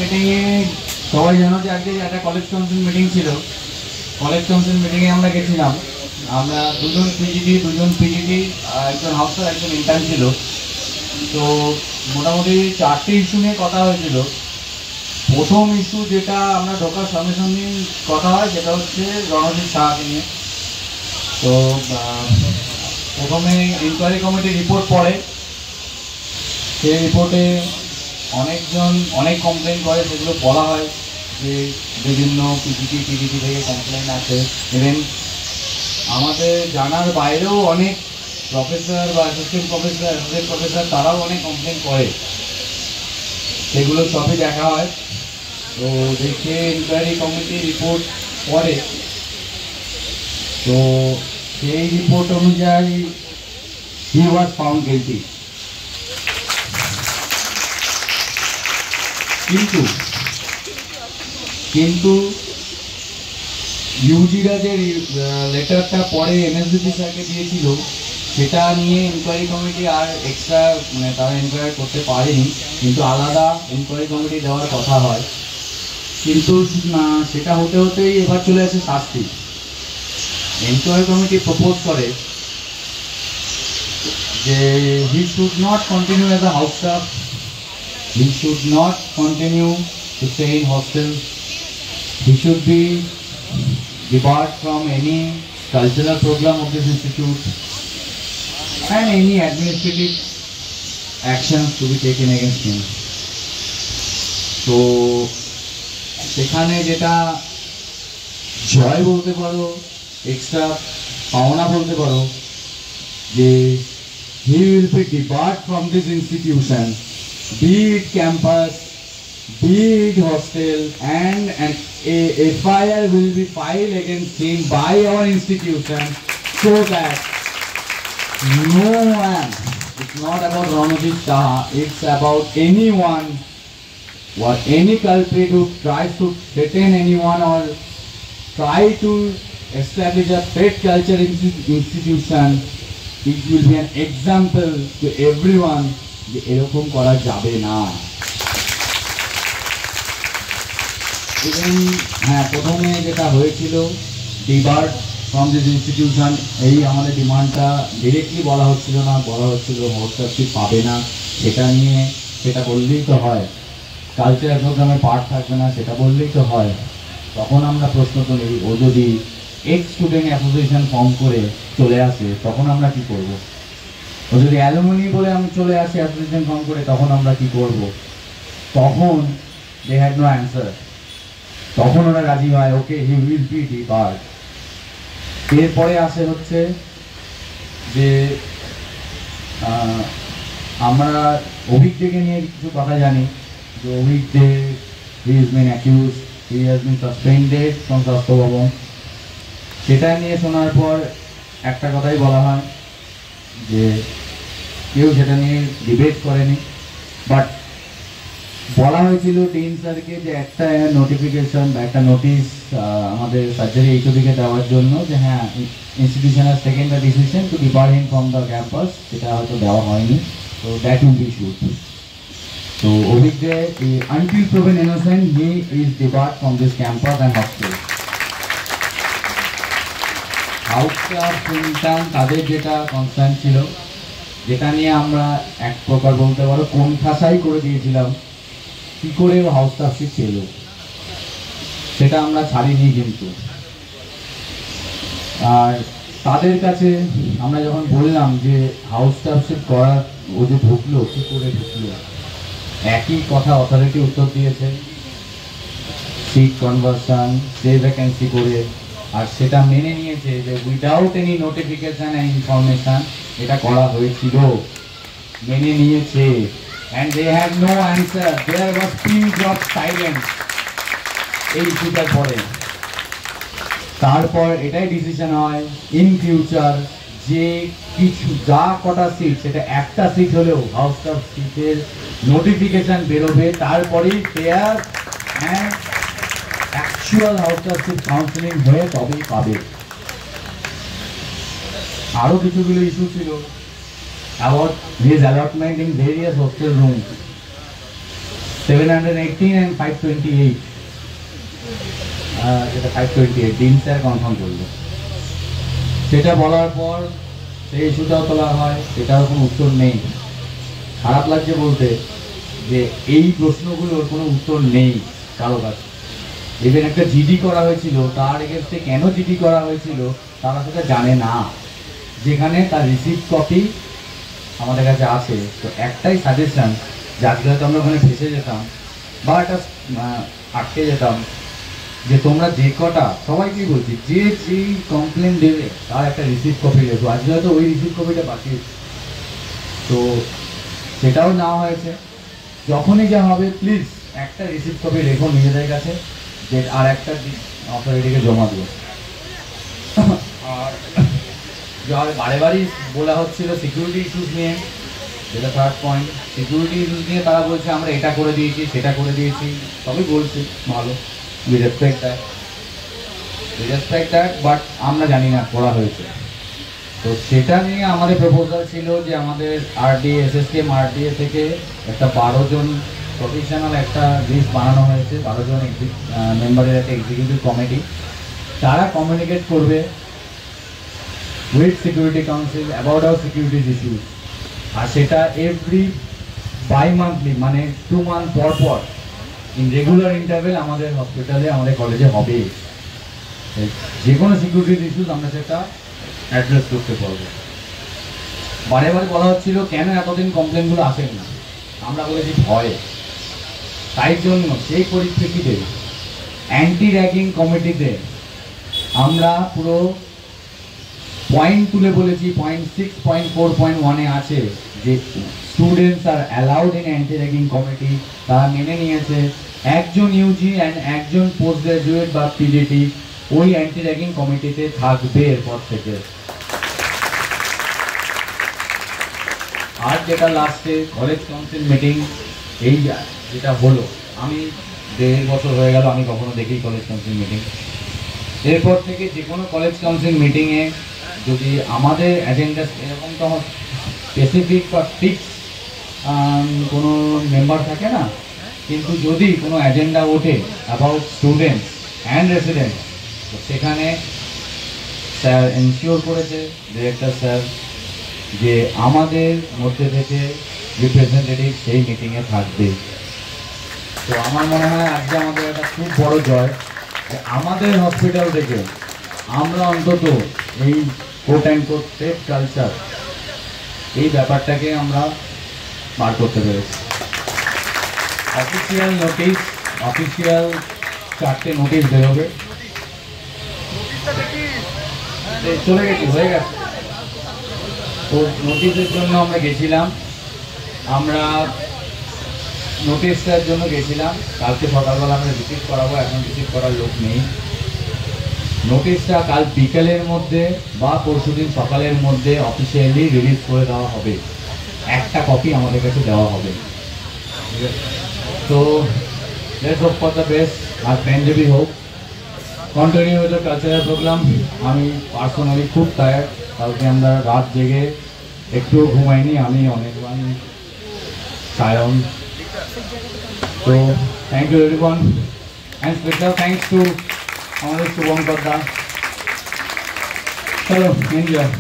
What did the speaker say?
মিটিংয়ে সবাই জানো যে আজকে একটা কলেজ কাউন্সিল মিটিং ছিল। কলেজ কাউন্সিল মিটিংয়ে আমরা গেছিলাম। আমরা দুজন পিজিটি, দুজন পিজিটি, একজন হাউসার, একজন ইন্টার্ন ছিল। তো মোটামুটি 4টে ইস্যু নিয়ে কথা হয়েছিল। প্রথম ইস্যু যেটা আমরা ঢোকার সঙ্গে সঙ্গে কথা হয় সেটা হচ্ছে রণজিৎ সাহাকে নিয়ে। তো প্রথমে ইনকোয়ারি কমিটির রিপোর্ট পড়ে। সেই রিপোর্টে অনেকজন অনেক কমপ্লেন করে, সেগুলো বলা হয় যে বিভিন্ন পিজিটি টিডিটি থেকে কমপ্লেন আছে। ইভেন আমাদের জানার বাইরেও অনেক প্রফেসর বা অ্যাসোসিয়েট প্রফেসর তারাও অনেক কমপ্লেন করে, সেগুলো সবই দেখা হয়। তো দেখে ইনকোয়ারি কমিটি রিপোর্ট পড়ে। তো সেই রিপোর্ট অনুযায়ী হি ওয়াজ ফাউন্ড গিলটি। কিন্তু ইউজিরা যে লেটারটা পরে এমএসডিপি স্যারকে দিয়েছিল সেটা নিয়ে ইনকোয়ারি কমিটি আর এক্সট্রা তারা ইনকোয়ারি করতে পারেনি, কিন্তু আলাদা ইনকোয়ারি কমিটি দেওয়ার কথা হয়। কিন্তু সেটা হতে হতেই এবার চলে আসে শাস্তি। ইনকোয়ারি কমিটি প্রপোজ করে যে he should not continue as a house staff, he should not continue to stay in hostel, he should be debarred from any cultural program of this institute and any administrative actions to be taken against him. তো সেখানে যেটা জয় বলতে পারো, extra পাওনা বলতে পারো, যে he will be debarred from this institution, be it campus, be it hostel, and a FIR will be filed against him by our institution so that no one, it's not about Ranojit Saha, it's about anyone or any culprit who tries to threaten anyone or try to establish a threat culture in this institution. It will be an example to everyone যে এরকম করা যাবে না। Even প্রথমে যেটা হয়েছিল ডিবার্ড from this institution, এই আমাদের ডিমান্ডটা ডিরেক্টলি বলা হচ্ছিল না, বলা হচ্ছিল হোস্টারশিপ পাবে না, সেটা বললেই তো হয়। কালচারাল প্রোগ্রামে পার্ট থাকবে না, সেটা বললেই তো হয়। তখন আমরা প্রশ্ন করি, ও যদি এক্স স্টুডেন্ট অ্যাসোসিয়েশন ফর্ম করে চলে আসে তখন আমরা কি করব? ও যদি অ্যালুমিনি বলে আমি চলে আসি অ্যাসোসিয়েশন ফর্ম করে, তখন আমরা কি করব? তখন দে হ্যাড নো অ্যান্সার। তখন ওরা রাজি হয়, ওকে হি উইল বি ডিবার্ড। এরপরে আসে হচ্ছে যে আমরা অভিজ্ঞকে নিয়ে কিছু কথা জানি, যে অভিজ্ঞে he is been accuse, he has been suspended from Swasthya Bhavan. সেটা নিয়ে শোনার পর একটা কথাই বলা হয় যে কেউ সেটা নিয়ে ডিবেট করেনি, বাট বলা হয়েছিল ডিন স্যারকে যে একটা নোটিফিকেশন বা একটা নোটিশ আমাদের সার্জারি এইচওডিকে দেওয়ার জন্য, যে হ্যাঁ institution has taken the decision two ডিবার him from the campus. সেটা হয়তো দেওয়া হয়নি, তো দ্যাট উইল বি ইস্যুড। তো অভিজ্ঞে until proven innocent he is debarred from this campus and hostel. House staff intern তাদের যেটা কনসার্ন ছিল, যেটা নিয়ে আমরা এক প্রকার বলতে পারো কোণঠাসাই করে দিয়েছিলাম, কি করে হাউস স্টাফশিপ পেল, সেটা আমরা ছাড়িনি। কিন্তু আর তাদের কাছে আমরা যখন বললাম যে হাউস স্টাফশিপ করার ও যে ঢুকলো, কি করে ঢুকলো, একই কথা অথরিটি উত্তর দিয়েছে, সিট কনভার্সন, সে ভ্যাকেন্সি করে, আর সেটা মেনে নিয়েছে যে without any notification and information এটা করা হয়েছিল, মেনে নিয়েছে। And they had no answer. There was pin drop silence. এই ইস্যুটার পরে তারপর এটাই ডিসিশন হয় ইন ফিউচার যে কিছু যা কটা সিট, সেটা একটা সিট হলেও হাউস স্টাফ সিটের নোটিফিকেশন বেরোবে, তারপরেই fair and actual house staff seat counselling হয়ে তবেই পাবে। আরও কিছুগুলো ইস্যু ছিল about his allotment in various hostel rooms. 718 and 528 যেটা 528 ডিন স্যার কনফার্ম করলো। সেটা বলার পর সেই ইস্যুটাও তোলা হয়, সেটার কোনো উত্তর নেই। খারাপ লাগছে বলতে যে এই প্রশ্নগুলোর কোনো উত্তর নেই কারো কাছে। ইভেন একটা জিডি করা হয়েছিল, তার এগেনস্টে কেন জিডি করা হয়েছিল তারা সেটা জানে না, যেখানে তার রিসিপ্ট কপি আমাদের কাছে আছে। তো একটাই সাজেশন, যে আজকে হয়তো আমরা ওখানে ফেসে যেতাম বা একটা আটকে যেতাম, যে তোমরা যে কটা সবাইকেই বলছি, যে যেই কমপ্লেন দেবে তার একটা রিসিপ্ট কপি লেখো। আজকে হয়তো ওই রিসিপ্ট কপিটা বাকি, তো সেটাও নেওয়া হয়েছে। যখনই যা হবে প্লিজ একটা রিসিপ্ট কপি রেখো নিজেদের কাছে, যে আর একটা অথরিটিকে জমা দেবো। আর বারে বারেই বলা হচ্ছিল সিকিউরিটি ইস্যুস নিয়ে, যেটা থার্ড পয়েন্ট। সিকিউরিটি ইস্যুস নিয়ে তারা বলছে আমরা এটা করে দিয়েছি, সেটা করে দিয়েছি, সবই বলছি ভালো, উই রেসপেক্ট দ্যাট, বাট আমরা জানি না করা হয়েছে। তো সেটা নিয়ে আমাদের প্রপোজাল ছিল যে আমাদের এসএসকেএম আরডিএ থেকে একটা 12 জন প্রফেশনাল একটা লিস্ট বানানো হয়েছে, 12 জন মেম্বারের একটা এক্সিকিউটিভ কমিটি। তারা কমিউনিকেট করবে with security council about our securities issues. আর সেটা এভরি বাই-মান্থলি, মানে 2 মান্থ পর পর ইন রেগুলার ইন্টারভেল আমাদের হসপিটালে, আমাদের কলেজে হবে। যে কোনো সিকিউরিটিজ ইস্যুস আমরা সেটা অ্যাড্রেস করতে পারবো। বারে বারে বলা হচ্ছিল কেন এতদিন কমপ্লেনগুলো আসেন না, আমরা বলেছি ভয়ে। তাই জন্য সেই পরিপ্রেক্ষিতে অ্যান্টি র্যাগিং কমিটিতে আমরা পুরো পয়েন্ট তুলে বলেছি, পয়েন্ট 6.4.1-এ আছে যে students are allowed in anti ragging committee. তারা মেনে নিয়েছে একজন ইউজি অ্যান্ড একজন পোস্ট গ্রাজুয়েট বা পিজিটি ওই অ্যান্টি র্যাগিং কমিটিতে থাকবে এরপর থেকে। আর যেটা লাস্টে কলেজ কাউন্সিল মিটিং, এই যেটা হলো, আমি 1.5 বছর হয়ে গেল আমি কখনো দেখি কলেজ কাউন্সিল মিটিং। এরপর থেকে যে কোনো কলেজ কাউন্সিল মিটিংয়ে যদি আমাদের অ্যাজেন্ডা এরকম, তো আমার স্পেসিফিক বা ফিক্স কোনো মেম্বার থাকে না, কিন্তু যদি কোনো অ্যাজেন্ডা ওঠে অ্যাবাউট স্টুডেন্টস অ্যান্ড রেসিডেন্টস, তো সেখানে স্যার এনশিওর করেছে, ডিরেক্টর স্যার, যে আমাদের মধ্যে থেকে রিপ্রেজেন্টেটিভ সেই মিটিংয়ে থাকবে। তো আমার মনে হয় আজকে আমাদের একটা খুব বড় জয়, যে আমাদের হসপিটাল থেকে আমরা অন্তত এই quote and quote safe culture, এই ব্যাপারটাকে আমরা বার করতে পেরেছি। অফিসিয়াল 4টে নোটিশ বেরোবে, চলে গেছি, হয়ে গেছে। তো নোটিশের জন্য আমরা গেছিলাম, আমরা নোটিশটার জন্য গেছিলাম। কালকে সকালবেলা আমরা রিসিভ করাবো, এখন রিসিভ করার লোক নেই। নোটিশটা কাল বিকেলের মধ্যে বা পরশুদিন সকালের মধ্যে অফিসিয়ালি রিলিজ করে দেওয়া হবে, একটা কপি আমাদের কাছে দেওয়া হবে। তো let's hope for the best, আর পেনজেবি হোক, continue with the cultural programme. আমি পার্সোনালি খুব টায়ার্ড, কালকে আমরা রাত জেগে একটুও ঘুমাইনি, আমি অনেকবার সায়ন। তো thank you everyone, and special thanks to আমাদের শুভঙ্কর দা। চলো এনজয়।